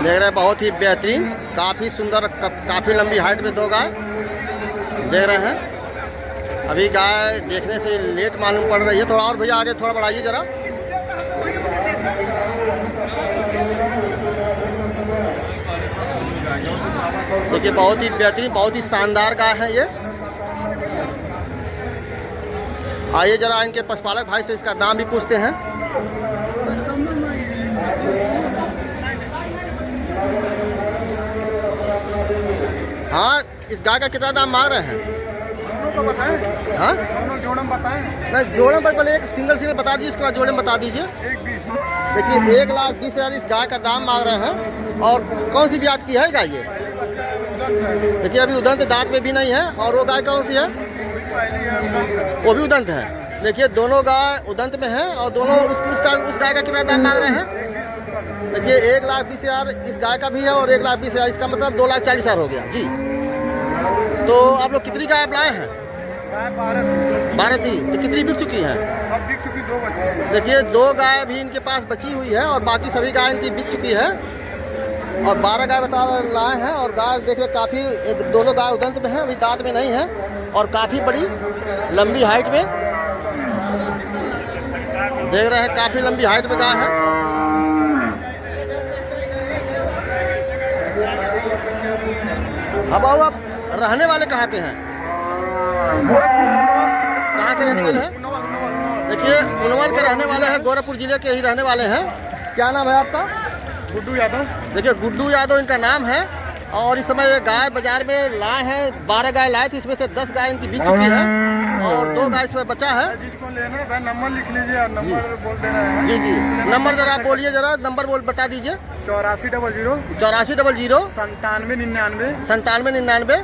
देख रहे हैं, बहुत ही बेहतरीन, काफ़ी सुंदर, काफ़ी लंबी हाइट में दो गाय देख रहे हैं। अभी गाय देखने से लेट मालूम पड़ रही है। थोड़ा और भैया आगे थोड़ा बढ़ाइए ज़रा। देखिए बहुत ही बेहतरीन, बहुत ही शानदार गाय है ये। आइए जरा इनके पशुपालक भाई से इसका दाम भी पूछते हैं। हाँ, इस गाय का कितना दाम मांग रहे हैं? दोनों को बताएं। हाँ, दोनों जोड़े में बताएं। नहीं जोड़े पर पहले एक सिंगल बता दीजिए, उसके बाद जोड़े में बता दीजिए। 1,20,000। देखिए 1,20,000 इस गाय का दाम मांग रहे हैं। और कौन सी ब्याज की है गाय ये? देखिए अभी उदंत दांत में भी नहीं है। और वो गाय कौन सी है? वो भी उदंत है। देखिए दोनों गाय उदंत में है और दोनों उस गाय का कितना दाम मांग रहे हैं? देखिए 1,20,000 इस गाय का भी है और 1,20,000, इसका मतलब 2,40,000 हो गया जी। तो आप लोग कितनी गाय लाए हैं? 12 थी। तो कितनी बिक चुकी हैं? अब बिक चुकी 2 बची। देखिए 2 गाय भी इनके पास बची हुई है और बाकी सभी गाय इनकी बिक चुकी है। और 12 गाय बता लाए हैं। और गाय देखिए काफ़ी, दोनों गाय उदंत में है, अभी दांत में नहीं है और काफ़ी बड़ी लंबी हाइट में देख रहे हैं, काफ़ी लंबी हाइट में गाय है। अब आओ, आप रहने वाले कहाँ के हैं? कहाँ के रहने वाले हैं? देखिए उनवल के रहने वाले हैं, गोरखपुर जिले के ही रहने वाले हैं। क्या नाम है आपका? गुड्डू यादव। देखिए गुड्डू यादव इनका नाम है। और इस समय ये गाय बाजार में लाए हैं, 12 गाय लाए थे, इसमें से 10 गाय इनकी बिक चुकी है और 2 गाय इसमें बचा है। जिसको लेना है नंबर लिख लीजिए, नंबर बोल देना है। जी जी, नंबर जरा आप बोलिए, जरा नंबर बता दीजिए। 8400 8400 9799 9799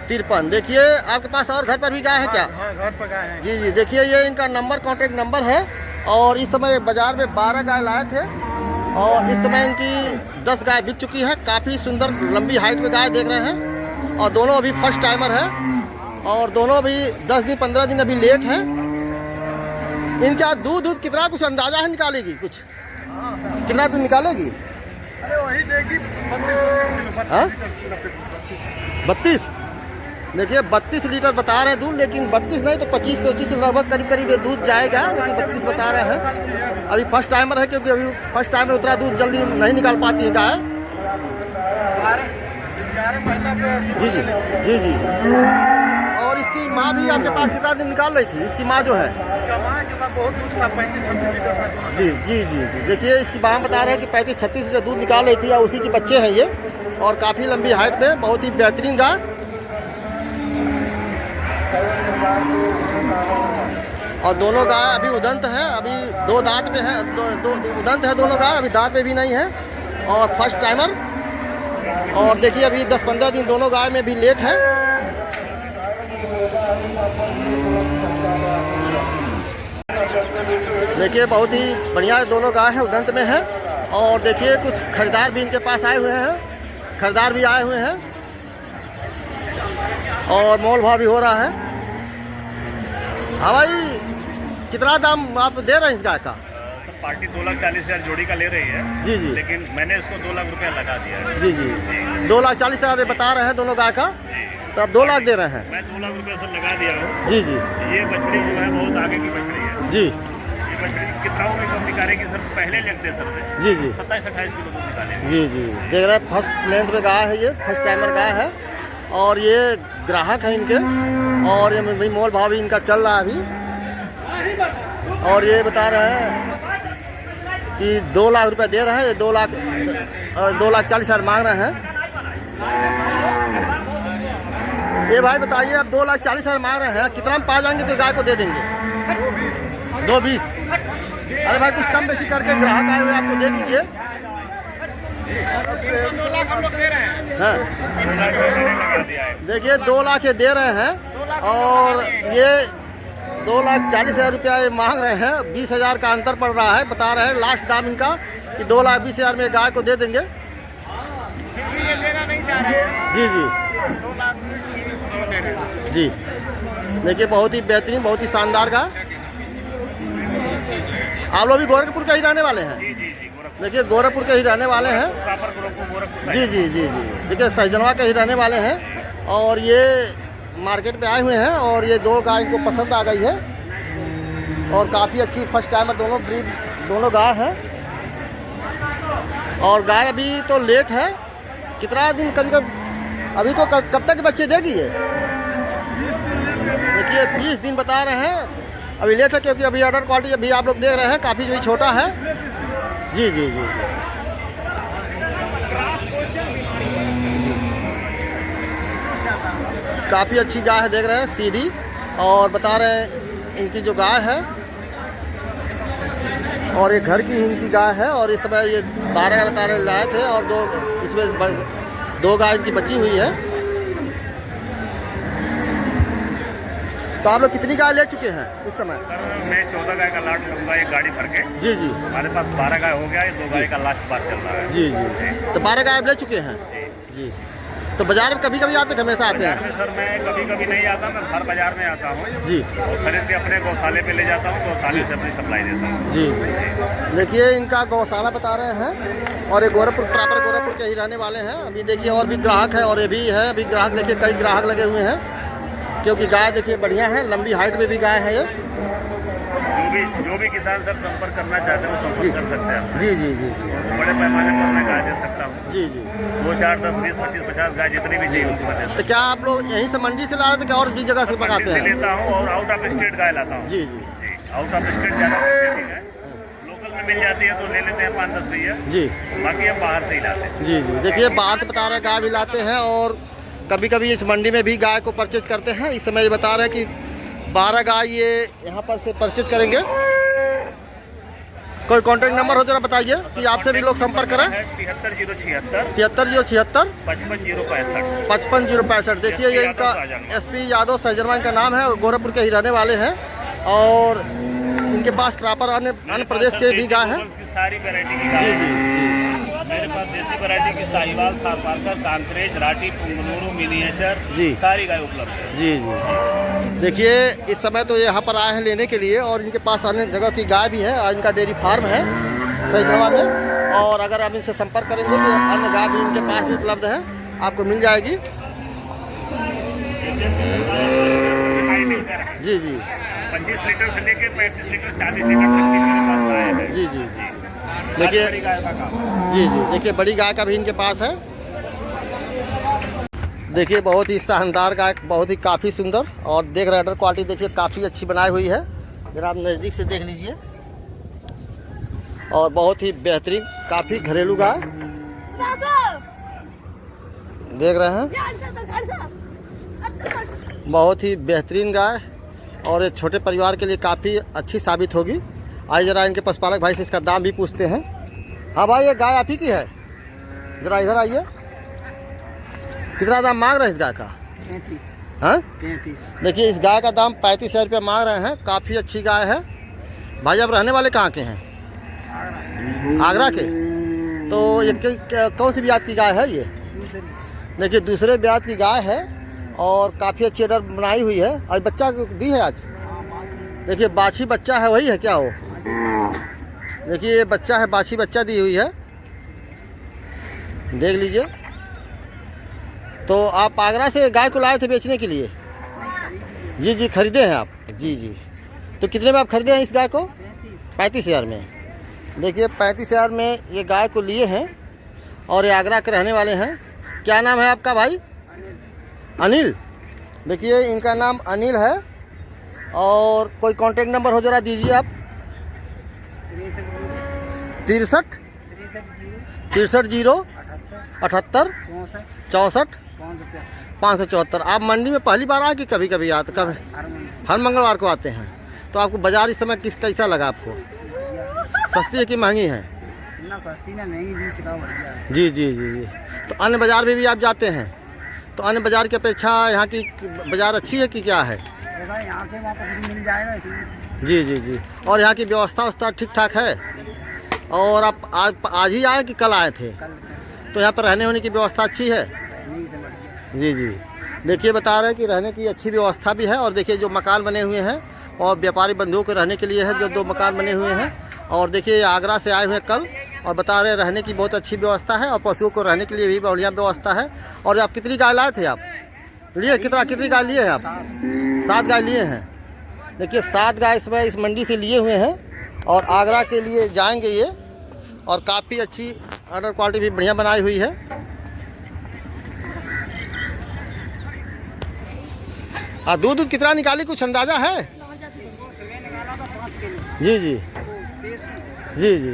53। देखिए आपके पास और घर पर भी गाय है क्या? हाँ, घर पर गाय है। जी जी, देखिए ये इनका नंबर, कॉन्टेक्ट नंबर है। और इस समय बाजार में 12 गाय लाए थे और इस समय इनकी 10 गाय बिक चुकी है। काफ़ी सुंदर लंबी हाइट में गाय देख रहे हैं और दोनों अभी फर्स्ट टाइमर है और दोनों अभी 10 दिन 15 दिन अभी लेट है। इनका दूध कितना, कुछ अंदाजा है निकालेगी? कुछ कितना दूध निकालेगी? अरे वही देगी 32। देखिए 32 लीटर बता रहे हैं दूध, लेकिन 32 नहीं तो 25-25 लगभग करीब दूध जाएगा, लेकिन 32 बता रहे हैं। अभी फर्स्ट टाइमर है, क्योंकि अभी फर्स्ट टाइमर उतना दूध जल्दी नहीं निकाल पाती है गाय। जी जी जी जी। और इसकी माँ भी आपके पास कितना दिन निकाल रही थी? इसकी माँ जो है बहुत दूध था, 35-36 लीटर। जी जी जी जी। देखिए इसकी माँ बता रहे हैं कि 35-36 लीटर दूध निकाल रही थी और उसी के बच्चे हैं ये। और काफ़ी लंबी हाइट में, बहुत ही बेहतरीन गाय। और दोनों गाय अभी उदंत है, अभी 2 दांत में है, दो उदंत है दोनों गाय, अभी दांत में भी नहीं है और फर्स्ट टाइमर। और देखिए अभी 10-15 दिन दोनों गाय में भी लेट है। देखिए बहुत ही बढ़िया दोनों गाय है, उदंत में है। और देखिए कुछ खरीदार भी इनके पास आए हुए हैं, खरीदार भी आए हुए हैं और मोल भाव भी हो रहा है। हाँ भाई, कितना दाम आप दे रहे हैं इस गाय का? पार्टी 2,40,000 जोड़ी का ले रही है। जी जी। लेकिन मैंने इसको 2 लाख रुपया लगा दिया है। जी जी, 2,40,000 बता रहे हैं दोनों गाय का, तो आप 2 लाख दे रहे हैं? मैं 2 लाख रुपया सब लगा दिया हूँ। जी जी। ये बछड़ी जो है बहुत आगे की बछड़ी है जी ये बछड़ी कितना में कब निकालेगी सर? पहले लगते सर से जी जी 27-28 किलो दूध निकालेगी। जी जी। देख रहे हैं फर्स्ट लेंथ में गाय है, ये फर्स्ट टाइमर गाय है और ये ग्राहक है इनके। और ये मोल भाव भी इनका चल रहा है अभी। और ये बता रहे हैं कि 2 लाख रुपए दे रहे हैं, 2,40,000 मांग रहे हैं। ये भाई बताइए, आप 2,40,000 मांग रहे हैं, कितना में पा जाएंगे तो गाय को दे देंगे? 2,20। अरे भाई कुछ कम बेसी करके, ग्राहक आए हुए आपको दे दीजिए। 2 लाख हम लोग दे रहे हैं। हाँ 3 लाख मैंने लगा दिया है। देखिए 2 लाख ये दे रहे हैं और ये 2,40,000 रुपया ये मांग रहे हैं। 20,000 का अंतर पड़ रहा है। बता रहे हैं लास्ट दाम इनका कि 2,20,000 में गाय को दे देंगे। ये लेना नहीं चाह रहे हैं। जी जी 2 लाख दे रहे हैं। जी। देखिए बहुत ही बेहतरीन, बहुत ही शानदार गाय। आप लोग भी गोरखपुर का ही रहने वाले हैं? जी जी जी, गोरखपुर देखिए गोरखपुर के ही रहने वाले हैं। प्रॉपर गोरखपुर जी जी जी जी, देखिए सहजनवा के ही रहने वाले हैं और ये मार्केट में आए हुए हैं और ये दो गाय इनको पसंद आ गई है और काफ़ी अच्छी फर्स्ट टाइमर दोनों ब्रीड दोनों गाय हैं। और गाय अभी तो लेट है, कितना दिन कभी अभी तो कब तक बच्चे देगी ये? देखिए 20 दिन बता रहे हैं, अभी लेट है क्योंकि अभी अडर क्वालिटी अभी आप लोग देख रहे हैं काफ़ी जो छोटा है। जी जी जी काफ़ी अच्छी गाय है, देख रहे हैं सीधी। और बता रहे हैं इनकी जो गाय है और ये घर की इनकी गाय है और इस समय ये 12 बता रहे लाए थे और इसमें 2 गाय इनकी बची हुई है। तो आप लोग कितनी गाय ले चुके हैं इस समय? सर मैं 14 गाय का लाट लूँगा एक गाड़ी भर के। जी जी, हमारे पास 12 गाय हो गया, ये 2 गाय का लास्ट बार चल रहा है। जी जी, तो 12 गाय आप ले चुके हैं जी। तो बाजार में कभी कभी आते हैं, हमेशा आते बाजार हैं? में सर मैं कभी कभी नहीं आता, मैं हर बाजार में आता हूँ जी और खरीद के अपने गौशाले पे ले जाता हूँ, गौशाले से अपनी सप्लाई देता हूँ। जी, देखिए इनका गौशाला बता रहे हैं और ये गोरखपुर प्रॉपर गोरखपुर के ही रहने वाले हैं। अभी देखिए और भी ग्राहक है और ये भी है, अभी ग्राहक देखिए कई ग्राहक लगे हुए हैं क्योंकि गाय देखिए बढ़िया है, लंबी हाइट में भी गाय है ये। जो भी किसान सर संपर्क करना चाहते हैं वो संपर्क कर सकते हैं। जी जी जी बड़े पैमाने पर मैं गाय दे सकता हूँ। जी जी, 2, 4, 10, 20, 25, 50 गाय जितनी भी चाहिए उतनी मैं दे सकता तो क्या आप लोग यहीं से मंडी से ला रहे थे और भी जगह से हूँ। मंगाते मंडी से हैं? लेता हूँ और आउट ऑफ स्टेट गाय लाता हूँ। जी जी जी, आउट ऑफ स्टेट ज़्यादा पॉलिसी है, लोकल में मिल जाती है तो ले लेते हैं 5-10 भैया, जी बाकी हम बाहर से ही लाते हैं। जी जी, देखिए बाहर से बता रहे हैं गाय भी लाते हैं और कभी कभी इस मंडी में भी गाय को परचेज करते हैं। इस समय ये बता रहे हैं कि 12 गाय ये यहाँ पर से परचेज करेंगे। कोई कॉन्टैक्ट नंबर हो जरा बताइए कि आपसे भी लोग संपर्क करें। 73 076 73 55 065। 55 065। देखिए ये इनका SP यादव सहजनवा इनका नाम है, गोरखपुर के ही रहने वाले हैं और इनके पास प्रॉपर अन्य प्रदेश के भी गाय हैं। सारी वैरायटी की जी गाय जी जी मेरे पास देसी वैरायटी की साहिवाल, थारपारकर, कांकरेज, राठी, पुंगनूरू, मिनिएचर जी। सारी गाय उपलब्ध है। जी जी, देखिए इस समय तो यहाँ पर आए हैं लेने के लिए और इनके पास अन्य जगह की गाय भी है और इनका डेयरी फार्म है सहजनवा में। और अगर आप इनसे संपर्क करेंगे तो अन्य गाय भी इनके पास भी उपलब्ध है, आपको मिल जाएगी। जी जी 25 लीटर से लेकर 35 लीटर 40 लीटर तक की मेरे पास गाय है। जी जी, देखिए बड़ी गाय का काम। जी जी, देखिए बड़ी गाय का भी इनके पास है। देखिए बहुत ही शानदार गाय, बहुत ही काफ़ी सुंदर और देख रहे हैं क्वालिटी देखिए काफ़ी अच्छी बनाई हुई है, जरा आप नज़दीक से देख लीजिए। और बहुत ही बेहतरीन काफ़ी घरेलू गाय देख रहे हैं, बहुत ही बेहतरीन गाय और ये छोटे परिवार के लिए काफ़ी अच्छी साबित होगी। आइए ज़रा इनके पशुपालक भाई से इसका दाम भी पूछते हैं। हाँ भाई ये गाय आप ही की है, ज़रा इधर आइए। कितना दाम मांग रहे हैं इस गाय का? 35। हाँ 35। देखिए इस गाय का दाम 35,000 रुपये मांग रहे हैं, काफ़ी अच्छी गाय है। भाई आप रहने वाले कहाँ के हैं? आगरा के। तो ये कौन सी ब्यात की गाय है ये? देखिए दूसरे ब्यात की गाय है और काफ़ी अच्छी अडर बनाई हुई है और बच्चा दी है आज। देखिए बाछी बच्चा है, वही है क्या वो? देखिए ये बच्चा है, बाछी बच्चा दी हुई है, देख लीजिए। तो आप आगरा से गाय को लाए थे बेचने के लिए? जी जी, खरीदे हैं आप? जी जी, तो कितने में आप खरीदे हैं इस गाय को? 35,000 में। देखिए 35,000 में ये गाय को लिए हैं और ये आगरा के रहने वाले हैं। क्या नाम है आपका भाई? अनिल। देखिए इनका नाम अनिल है और कोई कांटेक्ट नंबर हो जरा दीजिए आप। 63 0 78 64 574। आप मंडी में पहली बार आए कि कभी कभी आते? कब? हर मंगलवार को आते हैं। तो आपको बाजार इस समय कैसा लगा आपको? सस्ती है कि महंगी है? ना सस्ती ना महंगी, बीच का बढ़िया है। जी जी जी जी, तो अन्य बाजार में भी आप जाते हैं? तो अन्य बाजार की अपेक्षा यहाँ की बाजार अच्छी है कि क्या है? ऐसा यहाँ से वहाँ पर मिल जाएगा इसमें। जी जी जी, और यहाँ की व्यवस्था ठीक ठाक है? और आप आज ही आए कि कल आए थे? कल तो यहाँ पर रहने होने की व्यवस्था अच्छी है? नहीं से बढ़िया। जी जी, देखिए बता रहे हैं कि रहने की अच्छी व्यवस्था भी है। और देखिए जो मकान बने हुए हैं और व्यापारी बंधुओं के रहने के लिए है, जो 2 मकान बने हुए हैं। और देखिए आगरा से आए हुए हैं कल और बता रहे रहने की बहुत अच्छी व्यवस्था है और पशुओं को रहने के लिए भी बढ़िया व्यवस्था है। और आप कितनी गाय लाए थे आप? कितनी गाय लिए हैं आप? 7 गाय लिए हैं। देखिए 7 गाय इसमें इस मंडी से लिए हुए हैं और आगरा के लिए जाएंगे ये। और काफ़ी अच्छी अदर क्वालिटी भी बढ़िया बनाई हुई है। दूध कितना निकाली कुछ अंदाजा है? जी जी जी जी।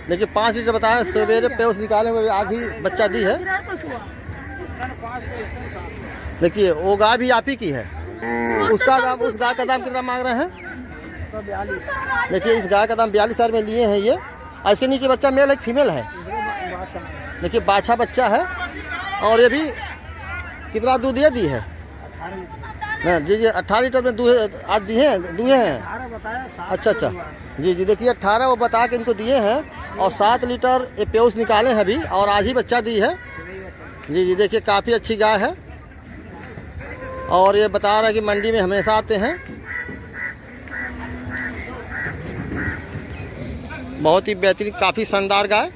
देखिए 5 लीटर बताया सवेरे पे उस निकाले में आज ही बच्चा दी है। देखिए वो गाय भी आप ही की है। उस गाय का दाम कितना मांग रहे हैं? देखिए इस गाय का दाम 42,000 में लिए हैं ये। और इसके नीचे बच्चा मेल है फीमेल है? देखिए बाछा बच्चा है। और ये भी कितना दूध ये दी है? ना जी जी 18 लीटर में दूध आज दुए हैं। अच्छा जी जी। देखिए 18 वो बता के इनको दिए हैं और 7 लीटर ये प्योस निकाले हैं अभी और आज ही बच्चा दी है। जी जी। देखिए काफ़ी अच्छी गाय है और ये बता रहा है कि मंडी में हमेशा आते हैं। बहुत ही बेहतरीन काफ़ी शानदार गाय।